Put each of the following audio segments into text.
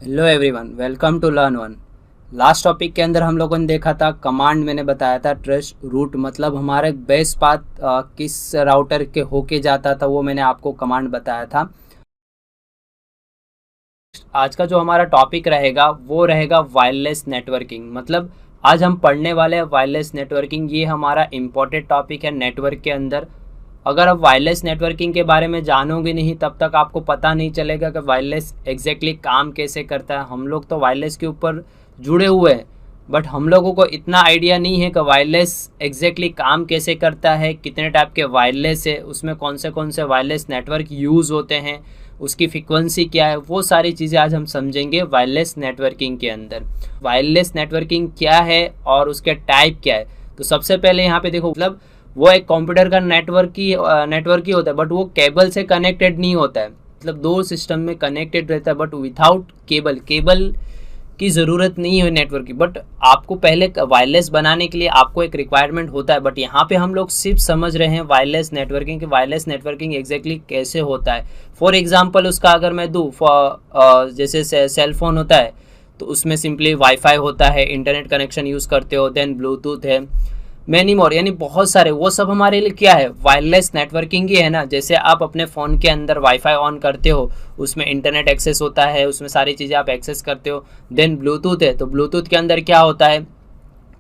Hello everyone, welcome to learn one. Last topic के अंदर हम लोगों ने देखा था कमांड। मैंने बताया था ट्रेस रूट मतलब हमारे बेस पाथ किस राउटर के होके जाता था, वो मैंने आपको कमांड बताया था। आज का जो हमारा टॉपिक रहेगा वो रहेगा वायरलेस नेटवर्किंग। मतलब आज हम पढ़ने वाले हैं वायरलेस नेटवर्किंग। ये हमारा इम्पोर्टेंट टॉपिक है नेटवर्क के अंदर। अगर आप वायरलेस नेटवर्किंग के बारे में जानोगे नहीं तब तक आपको पता नहीं चलेगा कि वायरलेस एग्जैक्टली काम कैसे करता है। हम लोग तो वायरलेस के ऊपर जुड़े हुए हैं, बट हम लोगों को इतना आइडिया नहीं है कि वायरलेस एग्जैक्टली काम कैसे करता है, कितने टाइप के वायरलेस है, उसमें कौन से वायरलेस नेटवर्क यूज़ होते हैं, उसकी फ्रिक्वेंसी क्या है। वो सारी चीज़ें आज हम समझेंगे वायरलेस नेटवर्किंग के अंदर। वायरलेस नेटवर्किंग क्या है और उसके टाइप क्या है। तो सबसे पहले यहाँ पे देखो, मतलब वो एक कंप्यूटर का नेटवर्क ही होता है, बट वो केबल से कनेक्टेड नहीं होता है। मतलब दो सिस्टम में कनेक्टेड रहता है, बट विदाउट केबल की ज़रूरत नहीं है नेटवर्क की। बट आपको पहले वायरलेस बनाने के लिए आपको एक रिक्वायरमेंट होता है, बट यहाँ पे हम लोग सिर्फ समझ रहे हैं वायरलेस नेटवर्किंग कि वायरलेस नेटवर्किंग एग्जैक्टली कैसे होता है। फॉर एग्जांपल उसका अगर मैं दूँ, जैसे सेल फोन होता है तो उसमें सिंपली वाईफाई होता है, इंटरनेट कनेक्शन यूज़ करते हो, देन ब्लूटूथ है, मैनी मोर, यानी बहुत सारे। वो सब हमारे लिए क्या है, वायरलेस नेटवर्किंग ही है ना। जैसे आप अपने फ़ोन के अंदर वाईफाई ऑन करते हो, उसमें इंटरनेट एक्सेस होता है, उसमें सारी चीज़ें आप एक्सेस करते हो। देन ब्लूटूथ है, तो ब्लूटूथ के अंदर क्या होता है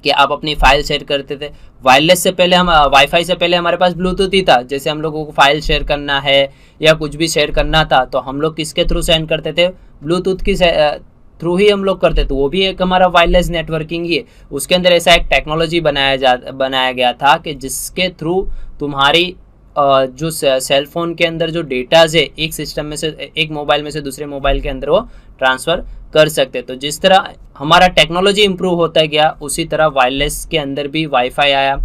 कि आप अपनी फाइल शेयर करते थे। वायरलेस से पहले हम वाईफाई से पहले हमारे पास ब्लूटूथ ही था। जैसे हम लोगों को फाइल शेयर करना है या कुछ भी शेयर करना था तो हम लोग किसके थ्रू सेंड करते थे, ब्लूटूथ की थ्रू ही हम लोग करते। तो वो भी एक हमारा वायरलेस नेटवर्किंग ही है। उसके अंदर ऐसा एक टेक्नोलॉजी बनाया गया था कि जिसके थ्रू तुम्हारी जो सेल फोन के अंदर जो डेटाज है एक सिस्टम में से, एक मोबाइल में से दूसरे मोबाइल के अंदर वो ट्रांसफ़र कर सकते। तो जिस तरह हमारा टेक्नोलॉजी इंप्रूव होता गया उसी तरह वायरलेस के अंदर भी वाईफाई आया।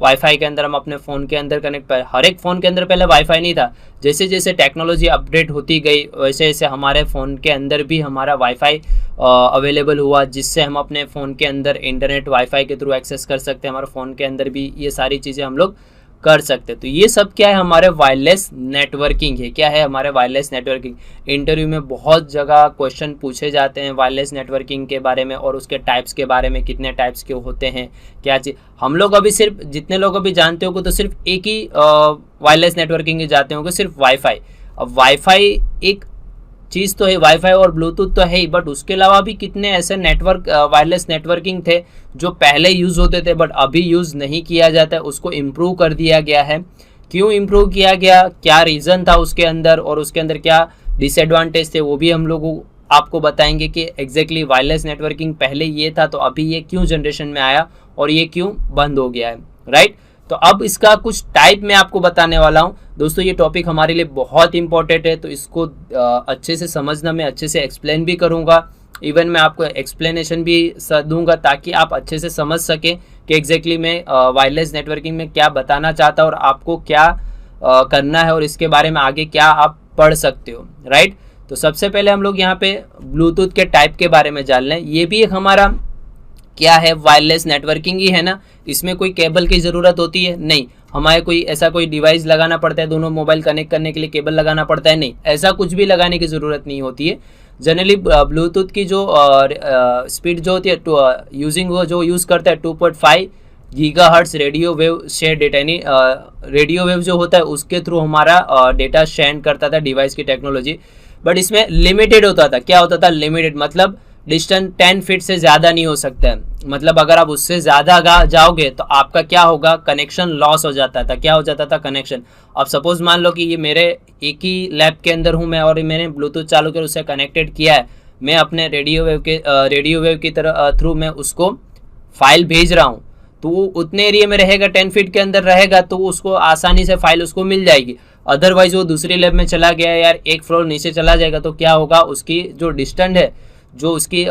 वाईफाई के अंदर हम अपने फ़ोन के अंदर कनेक्ट कर, हर एक फ़ोन के अंदर पहले वाईफाई नहीं था। जैसे जैसे टेक्नोलॉजी अपडेट होती गई वैसे वैसे हमारे फ़ोन के अंदर भी हमारा वाईफाई अवेलेबल हुआ, जिससे हम अपने फ़ोन के अंदर इंटरनेट वाईफाई के थ्रू एक्सेस कर सकते हैं। हमारे फ़ोन के अंदर भी ये सारी चीज़ें हम लोग कर सकते। तो ये सब क्या है, हमारे वायरलेस नेटवर्किंग है। क्या है हमारे वायरलेस नेटवर्किंग। इंटरव्यू में बहुत जगह क्वेश्चन पूछे जाते हैं वायरलेस नेटवर्किंग के बारे में और उसके टाइप्स के बारे में, कितने टाइप्स के होते हैं, क्या चीज़। हम लोग अभी सिर्फ जितने लोग अभी जानते होंगे तो सिर्फ एक ही वायरलेस नेटवर्किंग जाते होंगे, सिर्फ वाईफाई। अब वाईफाई एक चीज़ तो है, वाईफाई और ब्लूटूथ तो है ही, बट उसके अलावा भी कितने ऐसे नेटवर्क वायरलेस नेटवर्किंग थे जो पहले यूज़ होते थे बट अभी यूज़ नहीं किया जाता है। उसको इम्प्रूव कर दिया गया है। क्यों इम्प्रूव किया गया, क्या रीज़न था उसके अंदर और उसके अंदर क्या डिसएडवांटेज थे, वो भी हम लोग आपको बताएंगे कि एग्जैक्टली वायरलेस नेटवर्किंग पहले ये था तो अभी ये क्यों जनरेशन में आया और ये क्यों बंद हो गया है, राइट। तो अब इसका कुछ टाइप मैं आपको बताने वाला हूँ। दोस्तों ये टॉपिक हमारे लिए बहुत इंपॉर्टेंट है, तो इसको अच्छे से समझना, मैं अच्छे से एक्सप्लेन भी करूँगा। इवन मैं आपको एक्सप्लेनेशन भी दूंगा ताकि आप अच्छे से समझ सकें कि एग्जैक्टली मैं वायरलेस नेटवर्किंग में क्या बताना चाहता हूँ और आपको क्या करना है और इसके बारे में आगे क्या आप पढ़ सकते हो, राइट। तो सबसे पहले हम लोग यहाँ पे ब्लूटूथ के टाइप के बारे में जान लें। ये भी एक हमारा क्या है, वायरलेस नेटवर्किंग ही है ना। इसमें कोई केबल की ज़रूरत होती है नहीं, हमारे कोई ऐसा कोई डिवाइस लगाना पड़ता है, दोनों मोबाइल कनेक्ट करने के लिए केबल लगाना पड़ता है, नहीं, ऐसा कुछ भी लगाने की ज़रूरत नहीं होती है। जनरली ब्लूटूथ की जो स्पीड जो होती है यूजिंग वो जो यूज़ करता है 2.5 gigahertz radio wave share data, यानी रेडियो वेव जो होता है उसके थ्रू हमारा डेटा शेयर करता था डिवाइस की टेक्नोलॉजी। बट इसमें लिमिटेड होता था। क्या होता था, लिमिटेड मतलब डिस्टेंस 10 फीट से ज़्यादा नहीं हो सकता है। मतलब अगर आप उससे ज़्यादा जाओगे तो आपका क्या होगा, कनेक्शन लॉस हो जाता था। क्या हो जाता था, कनेक्शन। अब सपोज मान लो कि ये मेरे एक ही लैब के अंदर हूँ मैं और मैंने ब्लूटूथ चालू कर उससे कनेक्टेड किया है, मैं अपने रेडियो वेव की तरह थ्रू मैं उसको फाइल भेज रहा हूँ, तो वो उतने एरिया में रहेगा, 10 फीट के अंदर रहेगा, तो उसको आसानी से फाइल उसको मिल जाएगी। अदरवाइज वो दूसरी लैब में चला गया यार, एक फ्लोर नीचे चला जाएगा, तो क्या होगा, उसकी जो डिस्टेंस है, जो उसकी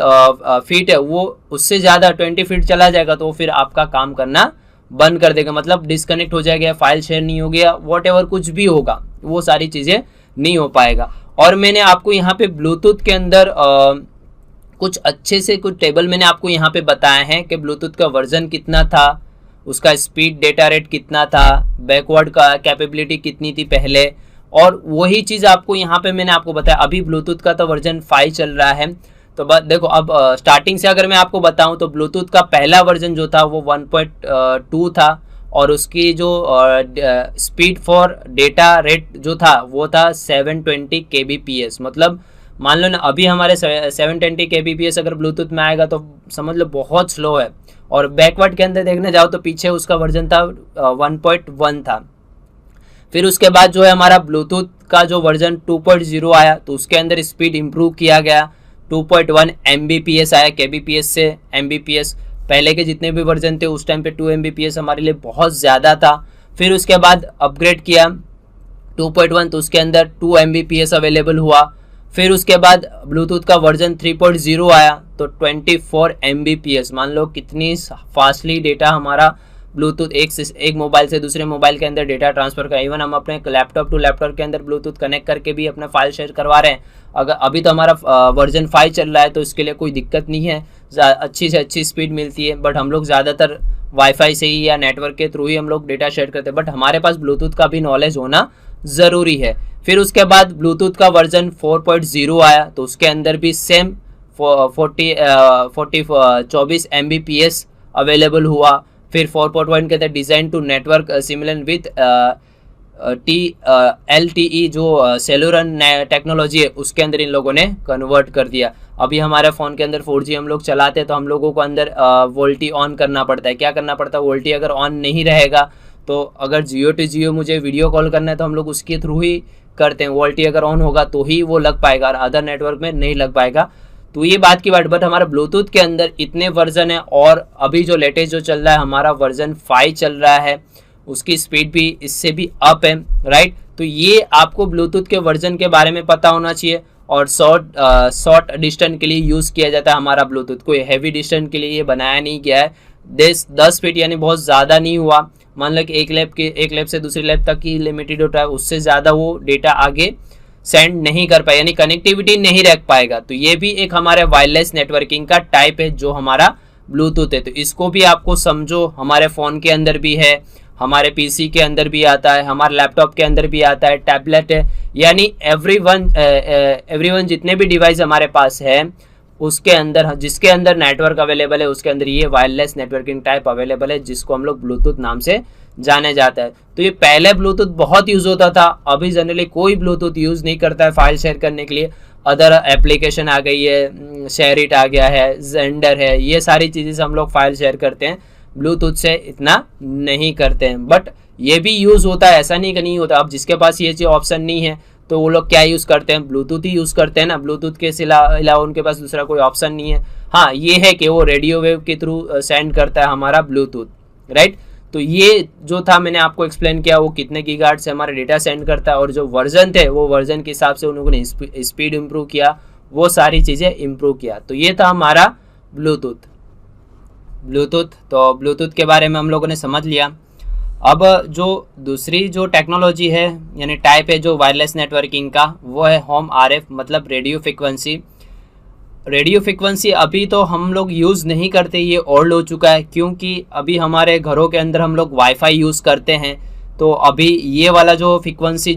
फीट है, वो उससे ज़्यादा 20 फीट चला जाएगा, तो फिर आपका काम करना बंद कर देगा। मतलब डिस्कनेक्ट हो जाएगा, फाइल शेयर नहीं हो गया, वॉट एवर कुछ भी होगा, वो सारी चीज़ें नहीं हो पाएगा। और मैंने आपको यहाँ पे ब्लूटूथ के अंदर कुछ अच्छे से कुछ टेबल मैंने आपको यहाँ पे बताया है कि ब्लूटूथ का वर्जन कितना था, उसका स्पीड डेटा रेट कितना था, बैकवर्ड का कैपेबिलिटी कितनी थी पहले, और वही चीज़ आपको यहाँ पे मैंने आपको बताया। अभी ब्लूटूथ का तो वर्जन 5 चल रहा है, तो बस देखो, अब स्टार्टिंग से अगर मैं आपको बताऊं तो ब्लूटूथ का पहला वर्जन जो था वो 1.2 था, और उसकी जो स्पीड फॉर डेटा रेट जो था वो था 720 kbps। मतलब मान लो ना, अभी हमारे 720 kbps अगर ब्लूटूथ में आएगा तो समझ लो बहुत स्लो है। और बैकवर्ड के अंदर देखने जाओ तो पीछे उसका वर्जन था 1.1 था। फिर उसके बाद जो है हमारा ब्लूटूथ का जो वर्जन 2.0 आया, तो उसके अंदर स्पीड इंप्रूव किया गया, 2.1 Mbps आया, kbps से Mbps। पहले के जितने भी वर्जन थे उस टाइम पे 2 Mbps हमारे लिए बहुत ज़्यादा था। फिर उसके बाद अपग्रेड किया 2.1, तो उसके अंदर 2 Mbps अवेलेबल हुआ। फिर उसके बाद ब्लूटूथ का वर्जन 3.0 आया तो 24 Mbps। मान लो कितनी फास्टली डेटा हमारा ब्लूटूथ एक मोबाइल से दूसरे मोबाइल के अंदर डेटा ट्रांसफर कर। इवन हम अपने लैपटॉप टू लैपटॉप के अंदर ब्लूटूथ कनेक्ट करके भी अपना फाइल शेयर करवा रहे हैं। अगर अभी तो हमारा वर्जन 5 चल रहा है तो इसके लिए कोई दिक्कत नहीं है, अच्छी से अच्छी स्पीड मिलती है। बट हम लोग ज़्यादातर वाईफाई से ही या नेटवर्क के थ्रू ही हम लोग डेटा शेयर करते हैं, बट हमारे पास ब्लूटूथ का भी नॉलेज होना ज़रूरी है। फिर उसके बाद ब्लूटूथ का वर्जन 4.0 आया तो उसके अंदर भी सेम 24 Mbps अवेलेबल हुआ। फिर 4.1 के अंदर design to network similar with LTE जो सेलुलर टेक्नोलॉजी है उसके अंदर इन लोगों ने कन्वर्ट कर दिया। अभी हमारे फ़ोन के अंदर 4G हम लोग चलाते हैं तो हम लोगों को अंदर वोल्टी ऑन करना पड़ता है। क्या करना पड़ता है, वोल्टी अगर ऑन नहीं रहेगा तो अगर जियो टू जियो मुझे वीडियो कॉल करना है तो हम लोग उसके थ्रू ही करते हैं। वोल्टी अगर ऑन होगा तो ही वो लग पाएगा और अदर नेटवर्क में नहीं लग पाएगा। तो ये बात की बात। बट हमारा ब्लूटूथ के अंदर इतने वर्जन है और अभी जो लेटेस्ट जो चल रहा है हमारा वर्जन 5 चल रहा है, उसकी स्पीड भी इससे भी अप है, राइट। तो ये आपको ब्लूटूथ के वर्जन के बारे में पता होना चाहिए। और शॉर्ट डिस्टेंस के लिए यूज़ किया जाता है हमारा ब्लूटूथ, कोई हैवी डिस्टेंस के लिए ये बनाया नहीं गया है। 10 फीट यानी बहुत ज़्यादा नहीं हुआ। मान लो कि एक लैब से दूसरी लैब तक ही लिमिटेड होता है, उससे ज़्यादा वो डेटा आगे सेंड नहीं कर पाए, यानी कनेक्टिविटी नहीं रख पाएगा। तो ये भी एक हमारे वायरलेस नेटवर्किंग का टाइप है जो हमारा ब्लूटूथ है। तो इसको भी आपको समझो, हमारे फ़ोन के अंदर भी है, हमारे पीसी के अंदर भी आता है, हमारे लैपटॉप के अंदर भी आता है, टैबलेट है, यानी एवरीवन जितने भी डिवाइस हमारे पास है उसके अंदर, जिसके अंदर नेटवर्क अवेलेबल है उसके अंदर ये वायरलेस नेटवर्किंग टाइप अवेलेबल है, जिसको हम लोग ब्लूटूथ नाम से जाने जाता है। तो ये पहले ब्लूटूथ बहुत यूज़ होता था, अभी जनरली कोई ब्लूटूथ यूज़ नहीं करता है फाइल शेयर करने के लिए। अदर एप्लीकेशन आ गई है, शेयरिट आ गया है, जेंडर है, ये सारी चीज़ें से हम लोग फाइल शेयर करते हैं, ब्लूटूथ से इतना नहीं करते हैं। बट ये भी यूज़ होता है, ऐसा नहीं कि नहीं होता। अब जिसके पास ये चीज़ ऑप्शन नहीं है तो वो लोग क्या यूज़ करते हैं, ब्लूटूथ ही यूज़ करते हैं ना। ब्लूटूथ के अलावा उनके पास दूसरा कोई ऑप्शन नहीं है। हाँ, ये है कि वो रेडियो वेव के थ्रू सेंड करता है हमारा ब्लूटूथ, राइट। तो ये जो था मैंने आपको एक्सप्लेन किया, वो कितने गीगाहर्ट्ज़ से हमारा डेटा सेंड करता है, और जो वर्जन थे वो वर्जन के हिसाब से उन लोगों ने स्पीड इम्प्रूव किया, वो सारी चीज़ें इम्प्रूव किया। तो ये था हमारा ब्लूटूथ। तो ब्लूटूथ के बारे में हम लोगों ने समझ लिया। अब जो दूसरी जो टेक्नोलॉजी है यानी टाइप है जो वायरलेस नेटवर्किंग का, वो है होम आरएफ, मतलब रेडियो फ्रिक्वेंसी। रेडियो फ्रिक्वेंसी अभी तो हम लोग यूज़ नहीं करते, ये ओल्ड हो चुका है, क्योंकि अभी हमारे घरों के अंदर हम लोग वाईफाई यूज़ करते हैं। तो अभी ये वाला जो फ्रिक्वेंसी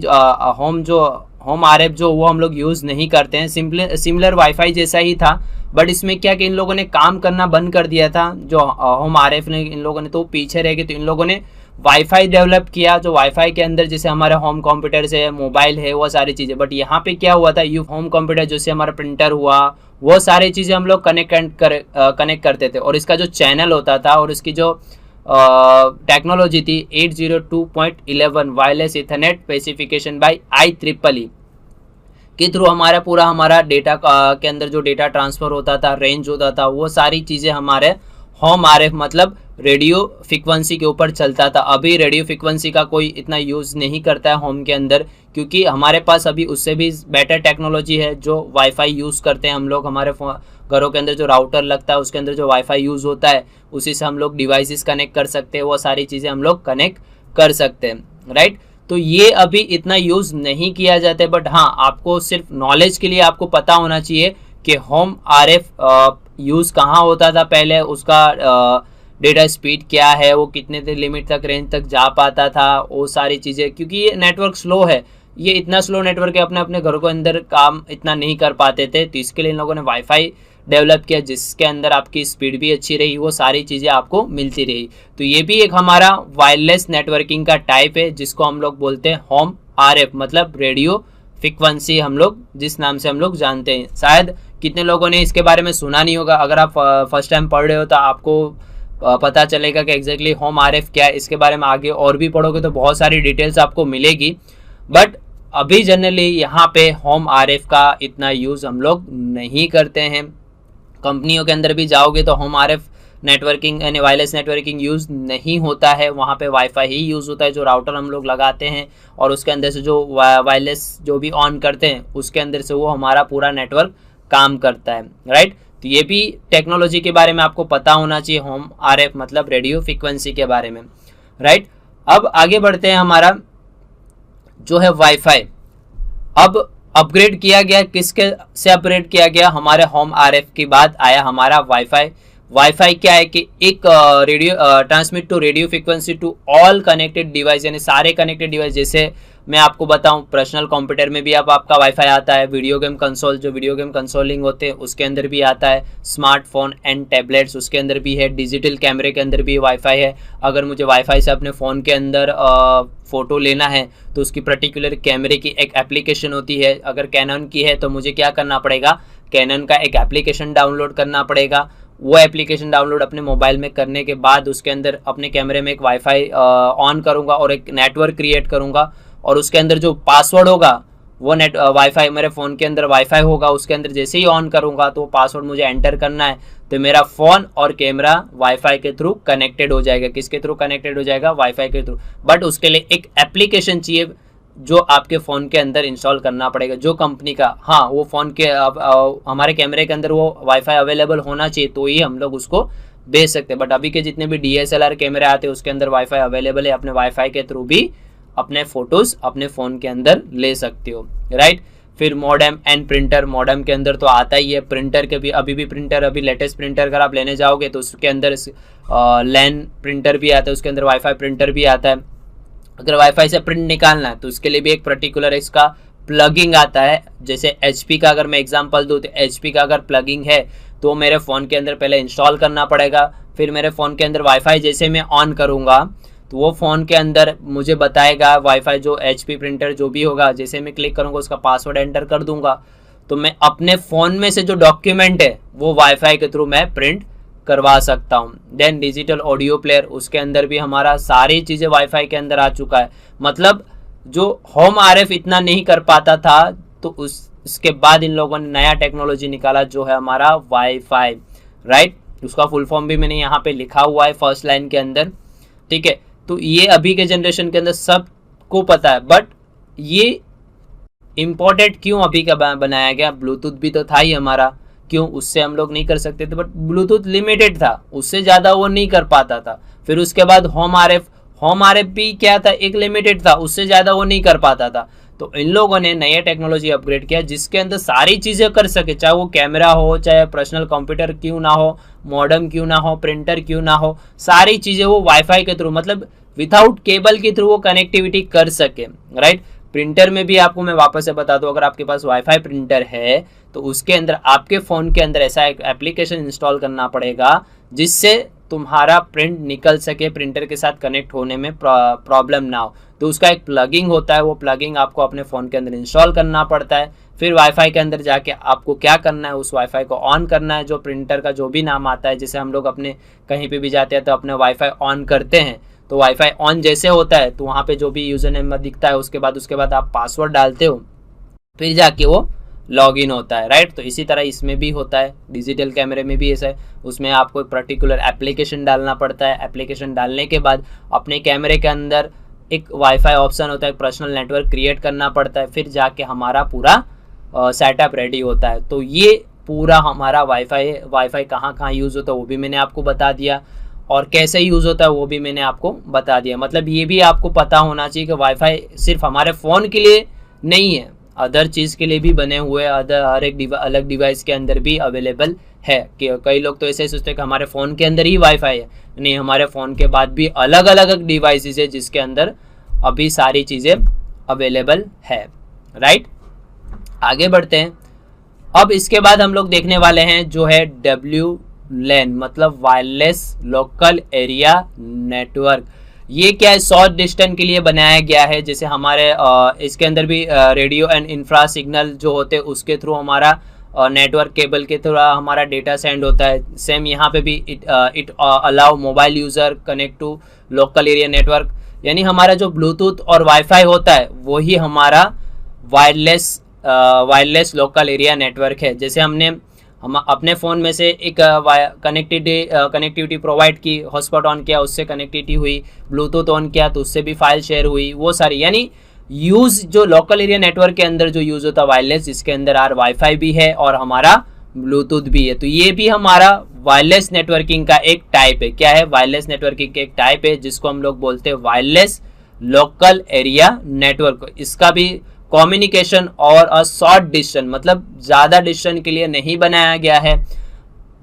होम आरएफ जो वो हम लोग यूज़ नहीं करते हैं। सिमिलर वाईफाई जैसा ही था, बट इसमें क्या कि इन लोगों ने काम करना बंद कर दिया था जो होम आरएफ ने, इन लोगों ने तो पीछे रह गए। तो इन लोगों ने वाईफाई डेवलप किया, जो वाईफाई के अंदर जैसे हमारे होम कंप्यूटर से मोबाइल है वो सारी चीज़ें। बट यहाँ पे क्या हुआ था, यू होम कंप्यूटर जैसे हमारा प्रिंटर हुआ, वो सारी चीज़ें हम लोग कनेक्ट करते थे। और इसका जो चैनल होता था और इसकी जो टेक्नोलॉजी थी 802.11 wireless ethernet specification by IEEE के थ्रू हमारा डेटा के अंदर जो डेटा ट्रांसफ़र होता था, रेंज होता था, वो सारी चीज़ें हमारे होम आरएफ मतलब रेडियो फ्रिक्वेंसी के ऊपर चलता था। अभी रेडियो फ्रिक्वेंसी का कोई इतना यूज़ नहीं करता है होम के अंदर, क्योंकि हमारे पास अभी उससे भी बेटर टेक्नोलॉजी है जो वाईफाई यूज़ करते हैं हम लोग। हमारे घरों के अंदर जो राउटर लगता है उसके अंदर जो वाईफाई यूज़ होता है उसी से हम लोग डिवाइसेस कनेक्ट कर सकते हैं, वो सारी चीज़ें हम लोग कनेक्ट कर सकते हैं, राइट। तो ये अभी इतना यूज़ नहीं किया जाता है। बट हाँ, आपको सिर्फ नॉलेज के लिए आपको पता होना चाहिए कि होम आरएफ यूज़ कहाँ होता था पहले, उसका डेटा स्पीड क्या है, वो कितने लिमिट तक रेंज तक जा पाता था, वो सारी चीज़ें। क्योंकि ये नेटवर्क स्लो है, ये इतना स्लो नेटवर्क है, अपने अपने घरों के अंदर काम इतना नहीं कर पाते थे, तो इसके लिए इन लोगों ने वाईफाई डेवलप किया जिसके अंदर आपकी स्पीड भी अच्छी रही, वो सारी चीज़ें आपको मिलती रही। तो ये भी एक हमारा वायरलेस नेटवर्किंग का टाइप है जिसको हम लोग बोलते हैं होम आरएफ, मतलब रेडियो फ्रीक्वेंसी, हम लोग जिस नाम से हम लोग जानते हैं। शायद कितने लोगों ने इसके बारे में सुना नहीं होगा, अगर आप फर्स्ट टाइम पढ़ रहे हो तो आपको पता चलेगा कि एग्जैक्टली होम आरएफ क्या है। इसके बारे में आगे और भी पढ़ोगे तो बहुत सारी डिटेल्स आपको मिलेगी, बट अभी जनरली यहाँ पे होम आरएफ का इतना यूज़ हम लोग नहीं करते हैं। कंपनियों के अंदर भी जाओगे तो होम आरएफ नेटवर्किंग यानी वायरलेस नेटवर्किंग यूज़ नहीं होता है, वहाँ पे वाईफाई ही यूज़ होता है। जो राउटर हम लोग लगाते हैं और उसके अंदर से जो वायरलेस जो भी ऑन करते हैं उसके अंदर से वो हमारा पूरा नेटवर्क काम करता है, राइट। तो ये भी टेक्नोलॉजी के बारे में आपको पता होना चाहिए, होम आरएफ मतलब रेडियो फ्रीक्वेंसी के बारे में, राइट। अब आगे बढ़ते हैं, हमारा जो है वाईफाई अब अपग्रेड किया गया, किसके से अपग्रेड किया गया, हमारे होम आरएफ की बाद आया हमारा वाईफाई। वाईफाई क्या है कि एक radio transmit to radio frequency to all connected device, यानी सारे कनेक्टेड डिवाइस। जैसे मैं आपको बताऊं, पर्सनल कंप्यूटर में भी अब आपका वाईफाई आता है, वीडियो गेम कंसोल जो वीडियो गेम कंसोलिंग होते हैं उसके अंदर भी आता है, स्मार्टफोन एंड टैबलेट्स उसके अंदर भी है, डिजिटल कैमरे के अंदर भी वाईफाई है। अगर मुझे वाईफाई से अपने फ़ोन के अंदर फ़ोटो लेना है तो उसकी पर्टिकुलर कैमरे की एक एप्लीकेशन होती है। अगर कैनन की है तो मुझे क्या करना पड़ेगा, कैनन का एक एप्लीकेशन डाउनलोड करना पड़ेगा। वो एप्लीकेशन डाउनलोड अपने मोबाइल में करने के बाद उसके अंदर अपने कैमरे में एक वाईफाई ऑन करूँगा और एक नेटवर्क क्रिएट करूँगा, और उसके अंदर जो पासवर्ड होगा वो वाईफाई मेरे फ़ोन के अंदर वाईफाई होगा, उसके अंदर जैसे ही ऑन करूँगा तो वो पासवर्ड मुझे एंटर करना है, तो मेरा फ़ोन और कैमरा वाईफाई के थ्रू कनेक्टेड हो जाएगा। किसके थ्रू कनेक्टेड हो जाएगा, वाईफाई के थ्रू। बट उसके लिए एक एप्लीकेशन चाहिए जो आपके फ़ोन के अंदर इंस्टॉल करना पड़ेगा, जो कंपनी का, हाँ वो फ़ोन के हमारे कैमरे के अंदर वो वाईफाई अवेलेबल होना चाहिए तो ही हम लोग उसको भेज सकते हैं। बट अभी के जितने भी DSLR कैमरे आते हैं उसके अंदर वाईफाई अवेलेबल है, अपने वाईफाई के थ्रू भी अपने फोटोज अपने फ़ोन के अंदर ले सकते हो, राइट। फिर मॉडेम एंड प्रिंटर, मॉडेम के अंदर तो आता ही है, प्रिंटर के भी अभी भी प्रिंटर, अभी लेटेस्ट प्रिंटर अगर आप लेने जाओगे तो उसके अंदर लैन प्रिंटर भी आता है, उसके अंदर वाईफाई प्रिंटर भी आता है। अगर वाईफाई से प्रिंट निकालना है तो उसके लिए भी एक पर्टिकुलर इसका प्लगिंग आता है। जैसे HP का अगर मैं एग्जांपल दूँ तो HP का अगर प्लगिंग है तो मेरे फ़ोन के अंदर पहले इंस्टॉल करना पड़ेगा, फिर मेरे फ़ोन के अंदर वाईफाई जैसे मैं ऑन करूँगा तो वो फ़ोन के अंदर मुझे बताएगा वाईफाई जो HP प्रिंटर जो भी होगा, जैसे मैं क्लिक करूँगा उसका पासवर्ड एंटर कर दूंगा तो मैं अपने फ़ोन में से जो डॉक्यूमेंट है वो वाईफाई के थ्रू मैं प्रिंट करवा सकता हूँ। देन डिजिटल ऑडियो प्लेयर, उसके अंदर भी हमारा सारी चीज़ें वाईफाई के अंदर आ चुका है। मतलब जो होम आरएफ इतना नहीं कर पाता था तो उसके बाद इन लोगों ने नया टेक्नोलॉजी निकाला जो है हमारा वाईफाई, राइट। उसका फुल फॉर्म भी मैंने यहाँ पे लिखा हुआ है फर्स्ट लाइन के अंदर, ठीक है। तो ये अभी के जनरेशन के अंदर सबको पता है, बट ये इम्पोर्टेंट क्यों अभी का बनाया गया, ब्लूटूथ भी तो था ही हमारा, क्यों उससे हम लोग नहीं कर सकते थे, बट ब्लूटूथ लिमिटेड था, उससे ज़्यादा वो नहीं कर पाता था। फिर उसके बाद होम आरएफ भी क्या था, एक लिमिटेड था, उससे ज़्यादा वो नहीं कर पाता था। तो इन लोगों ने नया टेक्नोलॉजी अपग्रेड किया जिसके अंदर सारी चीज़ें कर सके, चाहे वो कैमरा हो, चाहे पर्सनल कंप्यूटर क्यों ना हो, मॉडेम क्यों ना हो, प्रिंटर क्यों ना हो, सारी चीज़ें वो वाईफाई के थ्रू, मतलब विदाउट केबल के थ्रू वो कनेक्टिविटी कर सके, राइट। प्रिंटर में भी आपको मैं वापस से बता दूं, अगर आपके पास वाईफाई प्रिंटर है तो उसके अंदर आपके फ़ोन के अंदर ऐसा एक एप्लीकेशन इंस्टॉल करना पड़ेगा जिससे तुम्हारा प्रिंट निकल सके, प्रिंटर के साथ कनेक्ट होने में प्रॉब्लम ना हो। तो उसका एक प्लगिंग होता है, वो प्लगिंग आपको अपने फ़ोन के अंदर इंस्टॉल करना पड़ता है। फिर वाईफाई के अंदर जाके आपको क्या करना है, उस वाईफाई को ऑन करना है, जो प्रिंटर का जो भी नाम आता है। जैसे हम लोग अपने कहीं पे भी जाते हैं तो अपने वाईफाई ऑन करते हैं, तो वाईफाई ऑन जैसे होता है तो वहाँ पे जो भी यूज़र नेम दिखता है उसके बाद आप पासवर्ड डालते हो, फिर जाके वो लॉगिन होता है, राइट। तो इसी तरह इसमें भी होता है, डिजिटल कैमरे में भी ऐसा है, उसमें आपको एक पर्टिकुलर एप्लीकेशन डालना पड़ता है। एप्लीकेशन डालने के बाद अपने कैमरे के अंदर एक वाईफाई ऑप्शन होता है, पर्सनल नेटवर्क क्रिएट करना पड़ता है, फिर जाके हमारा पूरा सेटअप रेडी होता है। तो ये पूरा हमारा वाईफाई कहाँ कहाँ यूज़ होता है वो भी मैंने आपको बता दिया, और कैसे यूज़ होता है वो भी मैंने आपको बता दिया। मतलब ये भी आपको पता होना चाहिए कि वाईफाई सिर्फ हमारे फ़ोन के लिए नहीं है, अदर चीज़ के लिए भी बने हुए, हर एक अलग डिवाइस के अंदर भी अवेलेबल है। कि कई लोग तो ऐसे ही सोचते हैं कि हमारे फ़ोन के अंदर ही वाईफाई है, नहीं, हमारे फ़ोन के बाद भी अलग अलग डिवाइसेस है जिसके अंदर अभी सारी चीज़ें अवेलेबल है, राइट। आगे बढ़ते हैं। अब इसके बाद हम लोग देखने वाले हैं जो है WLAN, मतलब वायरलेस लोकल एरिया नेटवर्क। ये क्या है, शॉर्ट डिस्टेंस के लिए बनाया गया है। जैसे हमारे इसके अंदर भी रेडियो एंड इंफ्रा सिग्नल जो होते हैं उसके थ्रू हमारा नेटवर्क केबल के थ्रू हमारा डेटा सेंड होता है। सेम यहाँ पे भी it allow mobile user connect to local area network, यानी हमारा जो ब्लूटूथ और वाईफाई होता है वही हमारा वायरलेस लोकल एरिया नेटवर्क है। जैसे हम अपने फ़ोन में से एक कनेक्टिविटी प्रोवाइड की, हॉटस्पॉट ऑन किया उससे कनेक्टिविटी हुई, ब्लूटूथ ऑन किया तो उससे भी फाइल शेयर हुई, वो सारी, यानी यूज़ जो लोकल एरिया नेटवर्क के अंदर जो यूज़ होता है वायरलेस, इसके अंदर वाईफाई भी है और हमारा ब्लूटूथ भी है। तो ये भी हमारा वायरलेस नेटवर्किंग का एक टाइप है। क्या है, वायरलेस नेटवर्किंग का एक टाइप है जिसको हम लोग बोलते हैं वायरलेस लोकल एरिया नेटवर्क। इसका भी कम्युनिकेशन और अ शॉर्ट डिस्टेंस, मतलब ज़्यादा डिस्टेंस के लिए नहीं बनाया गया है।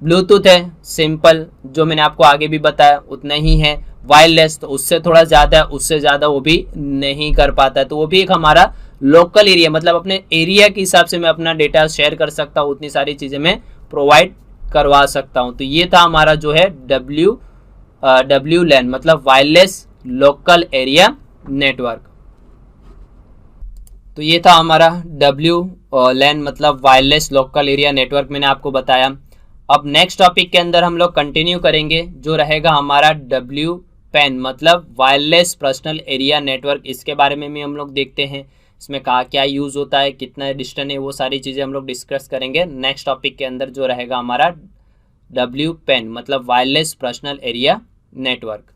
ब्लूटूथ है सिंपल, जो मैंने आपको आगे भी बताया उतना ही है। वायरलेस तो उससे थोड़ा ज़्यादा है, उससे ज़्यादा वो भी नहीं कर पाता है। तो वो भी एक हमारा लोकल एरिया, मतलब अपने एरिया के हिसाब से मैं अपना डेटा शेयर कर सकता हूँ, उतनी सारी चीज़ें मैं प्रोवाइड करवा सकता हूँ। तो ये था हमारा जो है WLAN, मतलब वायरलेस लोकल एरिया नेटवर्क। तो ये था हमारा WLAN, मतलब वायरलेस लोकल एरिया नेटवर्क, मैंने आपको बताया। अब नेक्स्ट टॉपिक के अंदर हम लोग कंटिन्यू करेंगे जो रहेगा हमारा WPAN, मतलब वायरलेस पर्सनल एरिया नेटवर्क। इसके बारे में भी हम लोग देखते हैं, इसमें कहाँ क्या यूज़ होता है, कितना डिस्टेंस है, वो सारी चीज़ें हम लोग डिस्कस करेंगे नेक्स्ट टॉपिक के अंदर जो रहेगा हमारा WPAN, मतलब वायरलेस पर्सनल एरिया नेटवर्क।